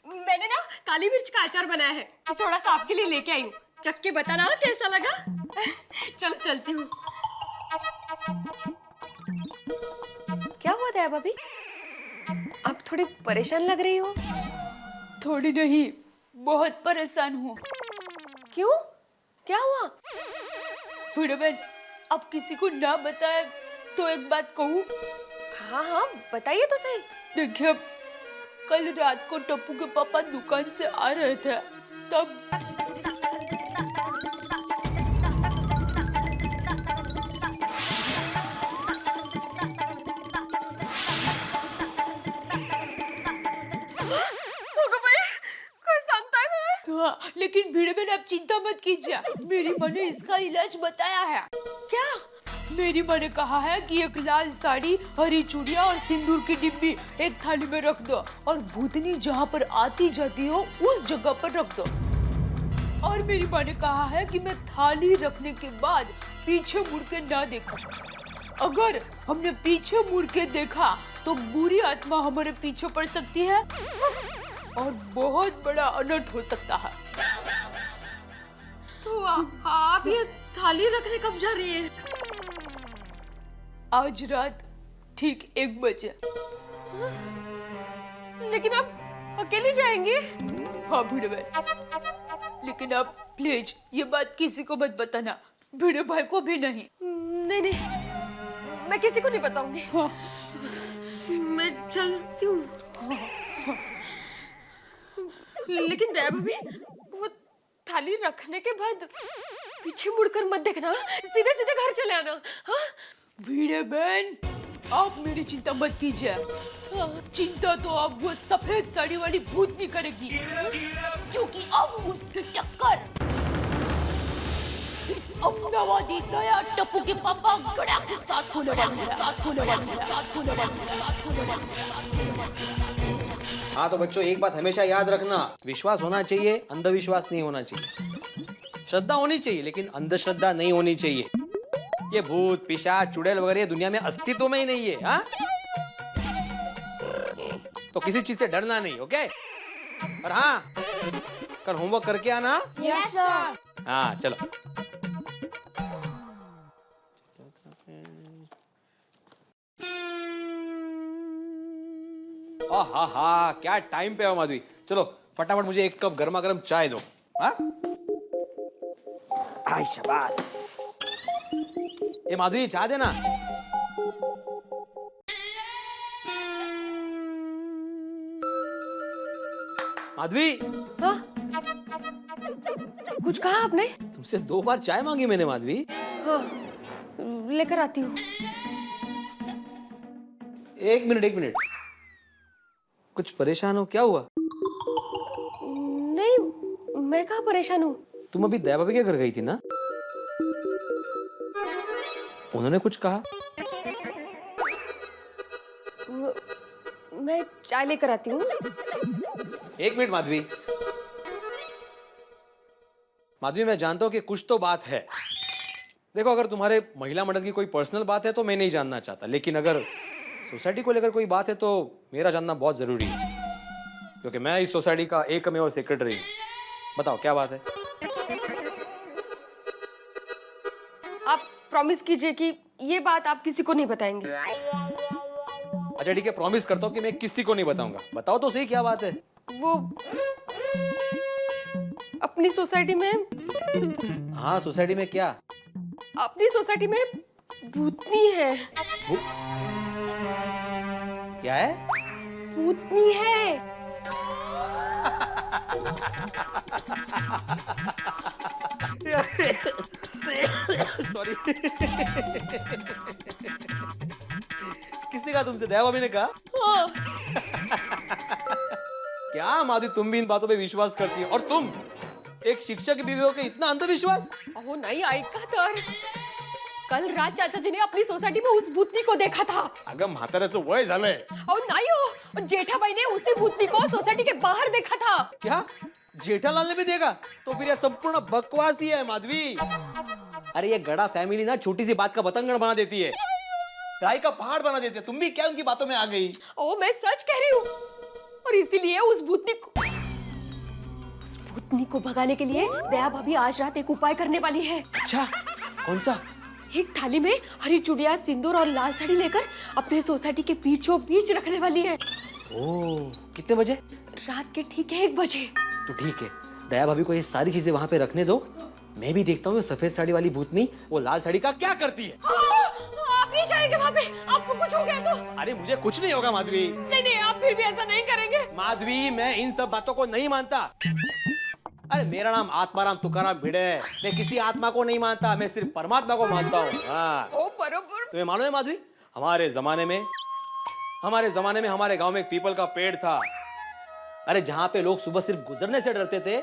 मैंने ना काली मिर्च का अचार बनाया है, तो थोड़ा सा आपके लिए लेके आई हूँ। चख के बताना कैसा लगा। चलो चलती हूँ। क्या हुआ था भाभी? आप थोड़ी परेशान लग रही हो। थोड़ी नहीं, बहुत परेशान हूँ। क्यों? क्या हुआ? बहन, अब किसी को ना बताए तो एक बात कहूँ? हाँ हाँ बताइए तो सही। देखिए, कल रात को टप्पू के पापा दुकान से आ रहे थे, तब हाँ, लेकिन भीड़ में आप चिंता मत कीजिए। मेरी माँ ने इसका इलाज बताया है। क्या? मेरी माँ ने कहा है कि एक लाल साड़ी, हरी चूड़ियाँ और सिंदूर की डिब्बी एक थाली में रख दो, और भूतनी जहाँ पर आती जाती हो उस जगह पर रख दो। और मेरी माँ ने कहा है कि मैं थाली रखने के बाद पीछे मुड़ के ना देखूं। अगर हमने पीछे मुड़ के देखा तो बुरी आत्मा हमारे पीछे पड़ सकती है और बहुत बड़ा अनर्थ हो सकता है। तो आप ये थाली रखने कब जा रही है? आज रात ठीक 1 बजे। लेकिन आप अकेले जाएंगे? हाँ भिड़े भाई, लेकिन आप प्लीज ये बात किसी को मत बताना, भिड़े भाई को भी नहीं। नहीं नहीं, मैं किसी को नहीं बताऊंगी। हाँ। मैं चलती हूँ। लेकिन दया भाभी, वो थाली रखने के बाद पीछे मुड़कर मत देखना, सीधे सीधे घर चले आना। हाँ? भिड़े बहन, आप मेरी चिंता मत कीजिए। चिंता तो अब वो सफेद साड़ी वाली भूतनी करेगी, क्योंकि अब उसकी टक्कर इस अमदावादी दया टप्पू के पापा गड़ा के साथ होने वाली है। हाँ तो बच्चों, एक बात हमेशा याद रखना, विश्वास होना चाहिए, अंधविश्वास नहीं होना चाहिए। श्रद्धा होनी चाहिए लेकिन अंधश्रद्धा नहीं होनी चाहिए। ये भूत, पिशाच, चुड़ैल वगैरह दुनिया में अस्तित्व में ही नहीं है। हाँ, तो किसी चीज से डरना नहीं। ओके? और हाँ, कल होमवर्क करके आना। Yes sir. हाँ चलो। हाँ, क्या टाइम पे हो माधवी। चलो फटाफट मुझे 1 कप गर्मा गर्म चाय दो। हाँ, आई शाबाश। ये माधवी, चाय देना। माधवी। हाँ? कुछ कहा आपने? तुमसे 2 बार चाय मांगी मैंने माधवी। हाँ, लेकर आती हूँ। एक मिनट। कुछ परेशान हो? क्या हुआ? नहीं, मैं कहाँ परेशान हूँ। तुम अभी दया भाभी के घर गई थी ना? उन्होंने कुछ कहा? मैं चाय लेकर आती हूँ। 1 मिनट माधवी। माधवी, मैं जानता हूँ कि कुछ तो बात है। देखो, अगर तुम्हारे महिला मंडल की कोई पर्सनल बात है तो मैं नहीं जानना चाहता, लेकिन अगर सोसाइटी को लेकर कोई बात है तो मेरा जानना बहुत जरूरी है, क्योंकि मैं इस सोसाइटी का एकमेव सेक्रेटरी हूँ। बताओ क्या बात है? आप प्रॉमिस कीजिए कि ये बात आप किसी को नहीं बताएंगे। अच्छा ठीक है, प्रॉमिस करता हूँ कि मैं किसी को नहीं बताऊंगा। बताओ तो सही क्या बात है? वो अपनी सोसाइटी में। हाँ, सोसाइटी में क्या? अपनी सोसाइटी में भूतनी है। क्या है? भूतनी है। सॉरी। किसने कहा तुमसे? दया भाभी ने कहा? हाँ। क्या माधवी, तुम भी इन बातों पे विश्वास करती हो? और तुम एक शिक्षक की बीवी हो के इतना अंधविश्वास? अहो नाही ऐका तर, कल रात चाचा जी ने अपनी सोसाइटी में उस भूतनी को देखा था। अगं म्हाताऱ्याचं वय झालंय। अहो नाही हो, जेठाबाई ने उसी भूतनी को सोसाइटी के बाहर देखा था। क्या जेठालाल ने भी देखा? तो फिर यह संपूर्ण बकवास ही है माधवी। अरे ये गड़ा फैमिली ना छोटी सी बात का बतंगड़ बना देती है, राई का पहाड़ बना देती है। तुम भी क्या उनकी बातों में आ गई? ओ मैं सच कह रही हूँ, और इसीलिए उस भूतनी को भगाने के लिए दया भाभी आज रात एक उपाय करने वाली है। अच्छा, कौन सा? एक थाली में हरी चूड़ियां, सिंदूर और लाल साड़ी लेकर अपने सोसाइटी के बीचों बीच रखने वाली है। ओह, कितने बजे? रात के ठीक 1 बजे। तो ठीक है, दया भाभी को ये सारी चीजें वहां पे रखने दो। मैं भी देखता हूँ सफेद साड़ी वाली भूतनी वो लाल साड़ी का क्या करती है। आप नहीं जाएंगे वहाँ पे? आपको कुछ हो गया तो? अरे मुझे कुछ नहीं होगा माधवी। नहीं, आप फिर भी ऐसा नहीं करेंगे। माधवी, मैं इन सब बातों को नहीं मानता। अरे मेरा नाम आत्माराम तुकाराम भिड़े है। मैं किसी आत्मा को नहीं मानता, मैं सिर्फ परमात्मा को मानता हूँ। हाँ। ओ बरोबर। तुम्हें मालूम है माधवी, हमारे जमाने में हमारे गांव में एक पीपल का पेड़ था। अरे जहाँ पे लोग सुबह सिर्फ गुजरने से डरते थे,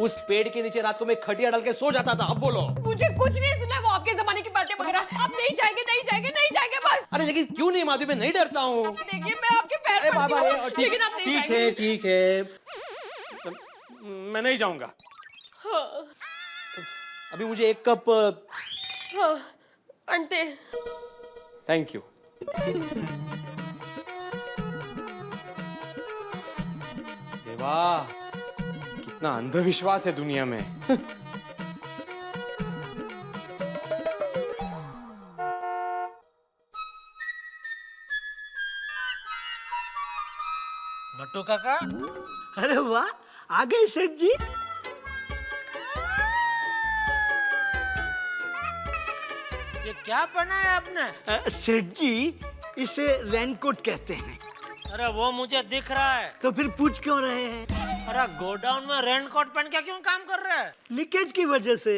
उस पेड़ के नीचे रात को मैं खटिया डाल के सो जाता था। अब बोलो। मुझे कुछ नहीं सुना, वो आपके जमाने की बातें वगैरह। आप नहीं जाएंगे बस। अरे लेकिन क्यों नहीं माधवी, मैं नहीं डरता हूँ। देखिए मैं आपके पैर पड़ती हूँ, लेकिन आप नहीं जाएंगे। ठीक है, मैं नहीं जाऊंगा। हाँ। अभी मुझे एक कप। हाँ, अंटे। Thank you. देवा, कितना अंधविश्वास है दुनिया में। नट्टू काका। अरे वाह, आ गए सेठ जी। ये क्या पहना है आपने? सेठ जी, इसे रेनकोट कहते हैं। अरे वो मुझे दिख रहा है। तो फिर पूछ क्यों रहे हैं? अरे गोडाउन में रेनकोट पहन के क्यों काम कर रहे हैं? लीकेज की वजह से।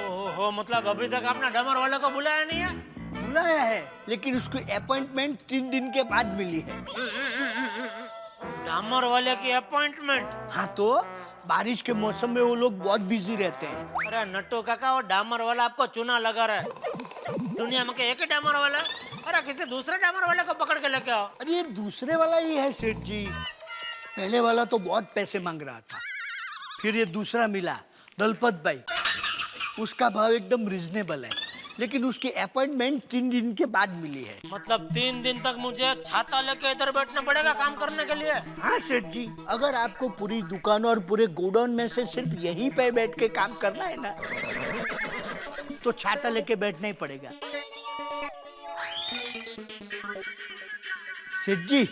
ओहो, मतलब अभी तक आपने डमर वाले को बुलाया नहीं है? बुलाया है, लेकिन उसको अपॉइंटमेंट 3 दिन के बाद मिली है। डामर वाले की अपॉइंटमेंट? हाँ, तो बारिश के मौसम में वो लोग बहुत बिजी रहते हैं। अरे नट्टू काका, वो डामर वाला आपको चूना लगा रहा है। दुनिया में एक ही डामर वाला? अरे किसी दूसरे डामर वाले को पकड़ के लेके आओ। अरे ये दूसरे वाला ही है सेठ जी। पहले वाला तो बहुत पैसे मांग रहा था, फिर ये दूसरा मिला, दलपत भाई। उसका भाव एकदम रिजनेबल है, लेकिन उसकी अपॉइंटमेंट 3 दिन के बाद मिली है। मतलब 3 दिन तक मुझे छाता लेके इधर बैठना पड़ेगा काम करने के लिए? हाँ सेठ जी, अगर आपको पूरी दुकान और पूरे गोडाउन में से सिर्फ यहीं पे बैठ के काम करना है ना, तो छाता लेके बैठना ही पड़ेगा। सेठ जी,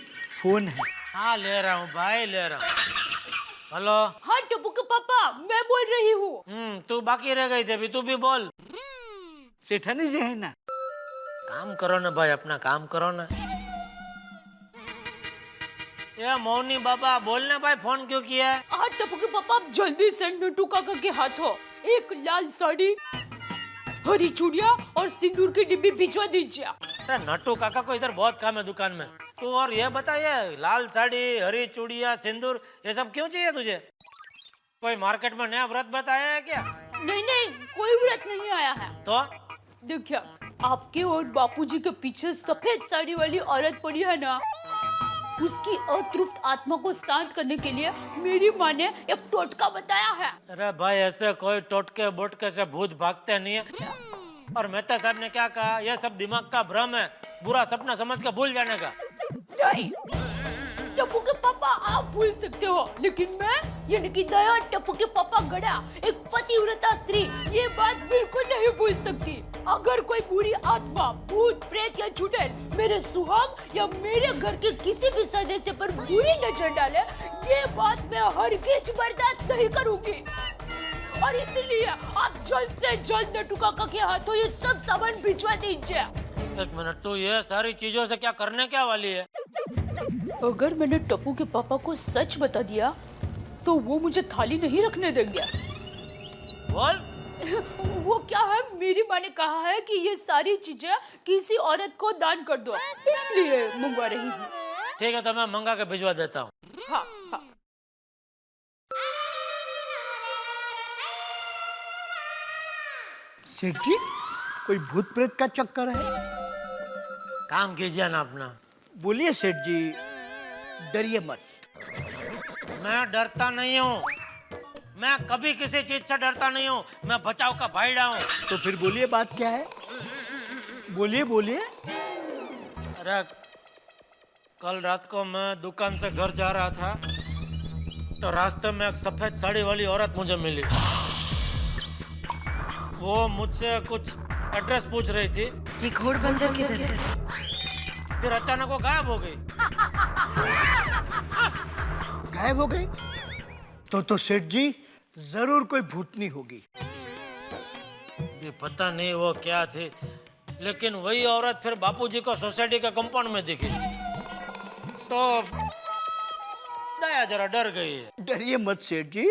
फोन है। हाँ ले रहा हूँ भाई, ले रहा हूँ। हेलो। हाँ टप्पू के पापा, मैं बोल रही हूँ। तू बाकी रह गई थी, अभी तू भी बोल। सेठानी जी है ना? काम करो ना भाई, अपना काम करो ना। ये मौनी बाबा, बोलने भाई फोन क्यों किया है? हाँ टप्पू के पापा, आप जल्दी से नट्टू काका के हाथों एक लाल साड़ी, हरी चूड़ियां और सिंदूर की डिब्बी भिजवा दीजिए। अरे नट्टू काका को इधर बहुत काम है दुकान में। तो और ये बताइए, लाल साड़ी, हरी चूड़ियां, सिंदूर, ये सब क्यों चाहिए तुझे? कोई मार्केट में नया व्रत बताया है क्या? नहीं, कोई व्रत नहीं आया है। तो देखिए, आपके और बापूजी के पीछे सफेद साड़ी वाली औरत पड़ी है ना, उसकी अतृप्त आत्मा को शांत करने के लिए मेरी माँ ने एक टोटका बताया है। अरे भाई ऐसे कोई टोटके बोटके से भूत भागते नहीं है। और मेहता साहब ने क्या कहा, यह सब दिमाग का भ्रम है, बुरा सपना समझ के भूल जाने का। नहीं, टप्पू के पापा आप भूल सकते हो, लेकिन मैं यानी कि दया टप्पू के पापा गड़ा एक पतिव्रता स्त्री ये बात बिल्कुल नहीं भूल सकती। अगर कोई बुरी आत्मा, भूत, प्रेत या चुड़ैल मेरे सुहाग या मेरे घर के किसी भी सदस्य पर बुरी नजर डाले, ये बात मैं हरगिज बर्दाश्त नहीं करूंगी। और इसलिए आप जल्द से जल्द नट्टू काका के हाथों ये सब सामान भिजवा दीजिए। एक मिनट, तू ये सारी चीजों से क्या करने क्या वाली है? अगर मैंने टप्पू के पापा को सच बता दिया तो वो मुझे थाली नहीं रखने देंगे। बोल। वो क्या है, मेरी माँ ने कहा है कि ये सारी चीजें किसी औरत को दान कर दो, इसलिए मंगवा रही हूँ। ठीक है, तो मैं मंगा के भिजवा देता हूँ। हाँ हाँ। सेठ जी, कोई भूत प्रेत का चक्कर है? काम कीजिए ना अपना। बोलिए सेठ जी, डरिए मत। मैं डरता नहीं हूँ, मैं कभी किसी चीज से डरता नहीं हूँ, मैं बचाव का भाईड़ा हूँ। तो फिर बोलिए, बात क्या है? बोलिए बोलिए। अरे कल रात को मैं दुकान से घर जा रहा था तो रास्ते में एक सफेद साड़ी वाली औरत मुझे मिली। वो मुझसे कुछ एड्रेस पूछ रही थी। ये घोड़बंदर किधर है? फिर अचानक वो गायब हो गई। गायब हो गई? तो सेठ जी जरूर कोई भूतनी होगी। ये पता नहीं वो क्या थी, लेकिन वही औरत फिर बापूजी को सोसाइटी के कंपाउंड में दिखी तो दया जरा डर गई है। डरिए मत सेठ जी,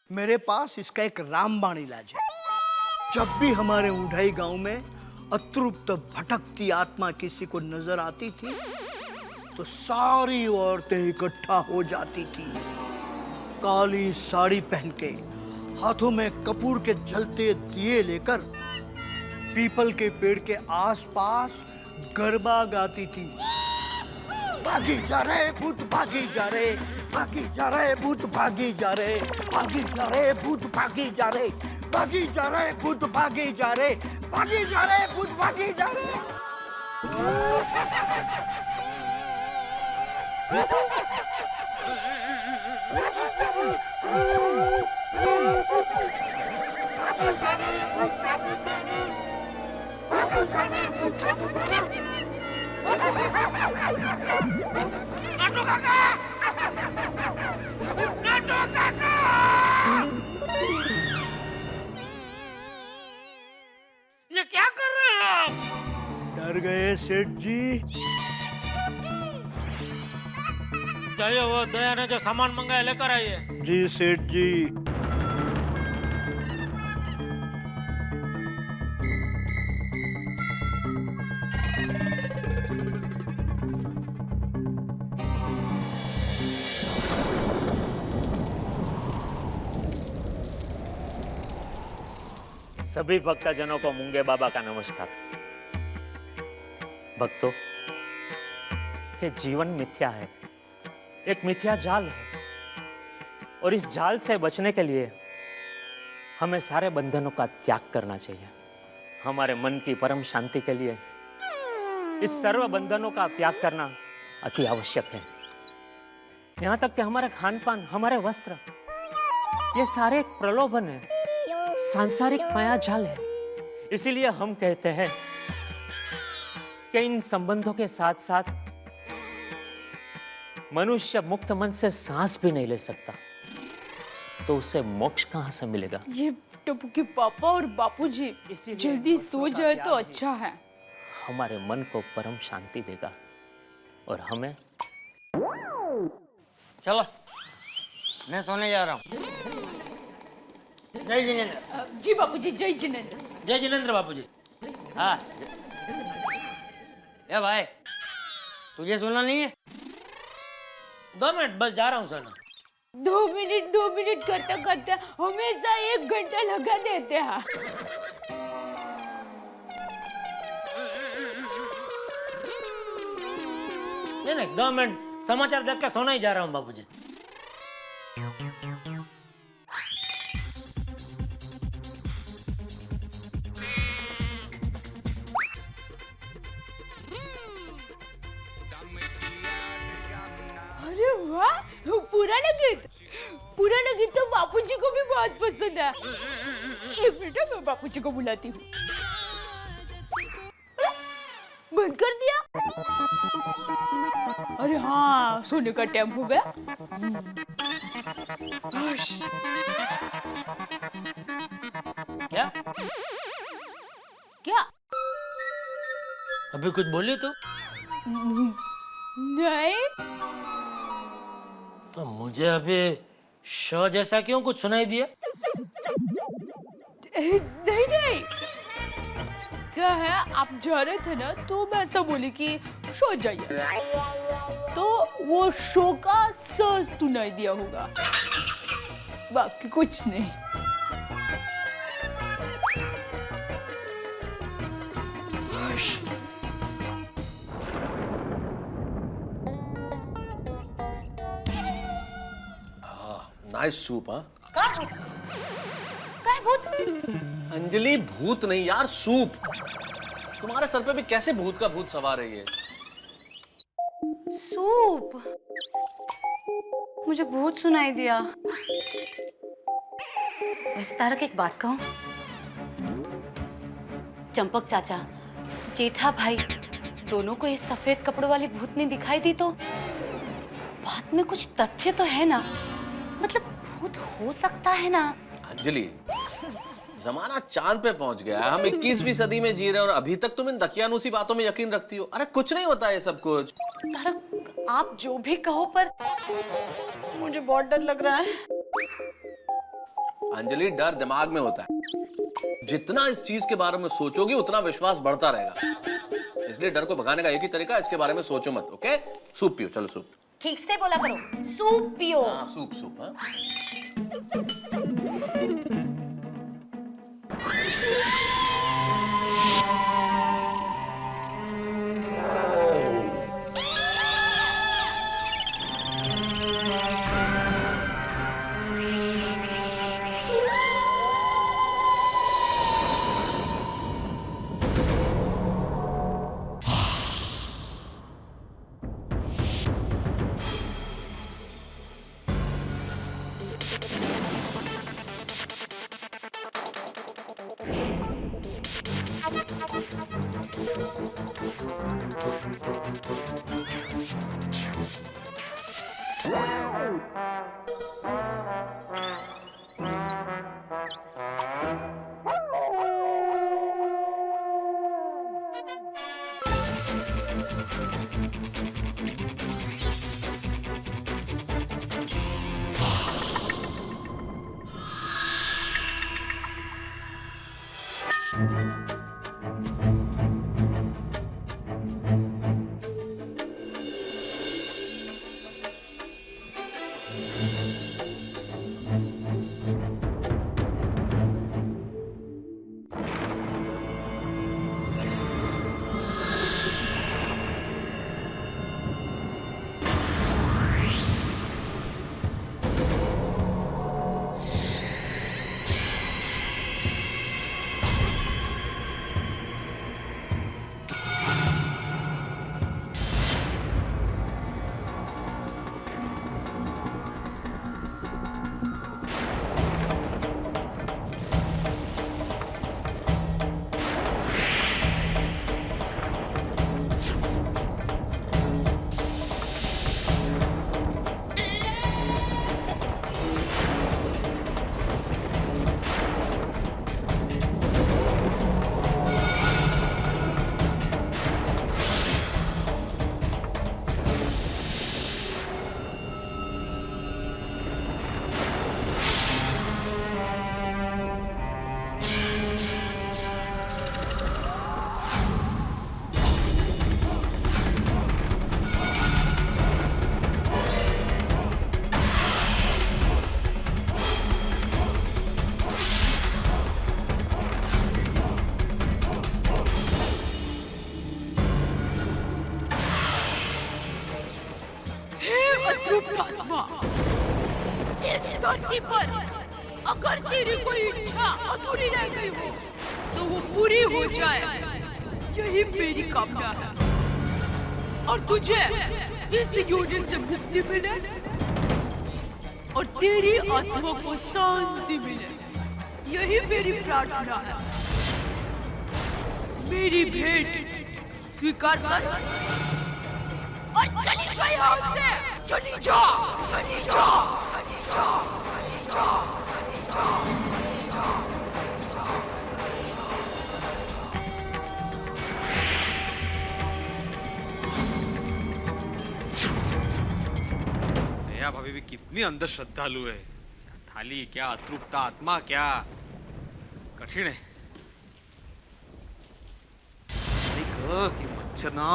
मेरे पास इसका एक रामबाण इलाज है। जब भी हमारे उढ़ाई गांव में अतृप्त भटकती आत्मा किसी को नजर आती थी तो सारी औरतें इकट्ठा हो जाती थी, काली साड़ी पहन के, हाथों में कपूर के जलते दिए लेकर पीपल के पेड़ के आसपास गरबा गाती थी। भागी जा रहे भूत, भागी जा रहे, भागी जा रहे भूत, भागी जा रहे, भागी जा रहे भूत, भागी जा रहे, भागी जा रहे भूत, भागी जा रहे, भागी जा रहे भूत, भागी जा रहे। नाटू काका! नाटू काका! ये क्या कर रहे हैं आप? डर गए सेठ जी? चाहिए वो दया ने जो सामान मंगाया लेकर आइए। जी सेठ जी। सभी भक्तजनों को मूंगे बाबा का नमस्कार। भक्तों, ये जीवन मिथ्या है, एक मिथ्या जाल है, और इस जाल से बचने के लिए हमें सारे बंधनों का त्याग करना चाहिए। हमारे मन की परम शांति के लिए इस सर्व बंधनों का त्याग करना अति आवश्यक है। यहाँ तक कि हमारे खान पान, हमारे वस्त्र, ये सारे एक प्रलोभन है, सांसारिक माया जाल है। इसीलिए हम कहते हैं कि इन संबंधों के साथ साथ मनुष्य मुक्त मन से सांस भी नहीं ले सकता, तो उसे मोक्ष कहां से मिलेगा? ये टप्पू के पापा और बापूजी जल्दी सो जाए तो अच्छा है। हमारे मन को परम शांति देगा और हमें। चलो, मैं सोने जा रहा हूँ। जय जिनेंद्र। जी बापूजी, जय जिनेंद्र। जय जिनेंद्र बापूजी। हाँ, ए भाई, तुझे सुना नहीं है? 2 मिनट बस, जा रहा हूँ सोना। 2 मिनट करते करते हमेशा 1 घंटा लगा देते हैं। नहीं 2 मिनट समाचार देख के सोना ही जा रहा हूँ बाबूजी। अरे वाह, पुराना गीत तो बापूजी को भी बहुत पसंद है। एक मिनट मैं बापूजी को बुलाती हूँ। बंद कर दिया? अरे हाँ, सोने का टाइम हो गया। क्या क्या? अभी कुछ बोली तू? नहीं। तो मुझे अभी शो जैसा क्यों कुछ सुनाई दिया? नहीं, क्या है, आप जा रहे थे ना, तो मैं ऐसा बोली कि शो जाइए, तो वो शो का स सुनाई दिया होगा, बाकी कुछ नहीं। Nice soup. हाँ काय भूत? अंजलि, भूत नहीं यार, सूप। तुम्हारे सर पे भी कैसे भूत का भूत सवार है ये? सूप? मुझे भूत सुनाई दिया। वैसे तारक एक बात कहूं, चंपक चाचा, जेठा भाई दोनों को इस सफेद कपड़ों वाली भूतनी दिखाई दी तो बात में कुछ तथ्य तो है ना, मतलब भूत हो सकता है ना। अंजलि, जमाना चांद पे पहुंच गया है। हम 21वीं सदी में जी रहे हैं और अभी तक तुम इन दकियानूसी बातों में यकीन रखती हो। अरे कुछ नहीं होता ये सब कुछ। तारक, आप जो भी कहो, पर मुझे बहुत डर लग रहा है। अंजलि, डर दिमाग में होता है। जितना इस चीज के बारे में सोचोगी उतना विश्वास बढ़ता रहेगा। इसलिए डर को भगाने का एक ही तरीका है, इसके बारे में सोचो मत। ओके, सूप पियो। चलो सूप। ठीक से बोला करो, सूप पियो। हाँ, सूप सूप। हाँ आत्मा, इस धरती पर अगर तेरी कोई इच्छा अधूरी रह गई हो तो वो पूरी हो जाए, यही मेरी कामना है। और तुझे इस योनि से मुक्ति मिले और तेरी आत्मा को शांति मिले, यही मेरी प्रार्थना है। मेरी भेंट स्वीकार कर और चली जा यहाँ से, चली जा, चली जा, चली जा, चली जा, चली जा, चली जा। दया भाभी भी कितनी अंदर श्रद्धालु है। थाली क्या, अतृप्ता आत्मा क्या, कठिन है। कि मच्छर ना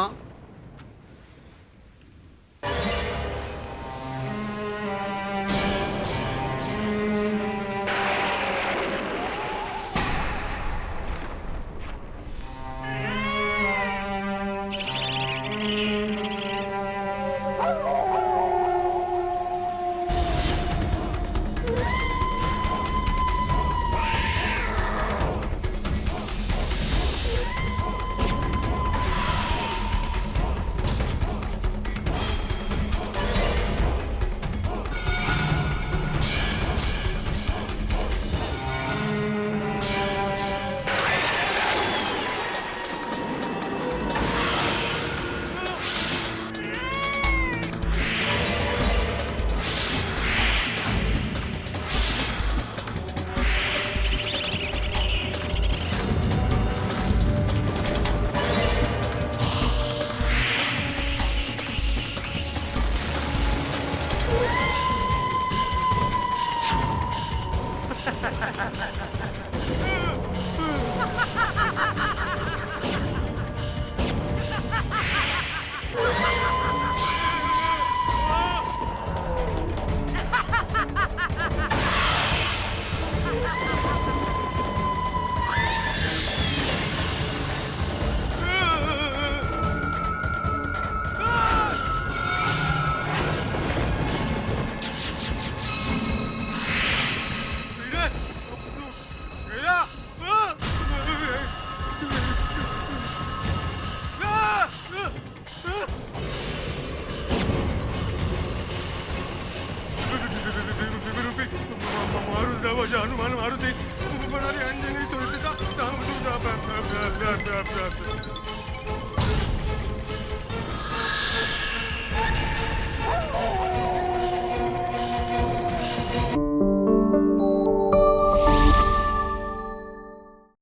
हनुमान मारुति अंजनी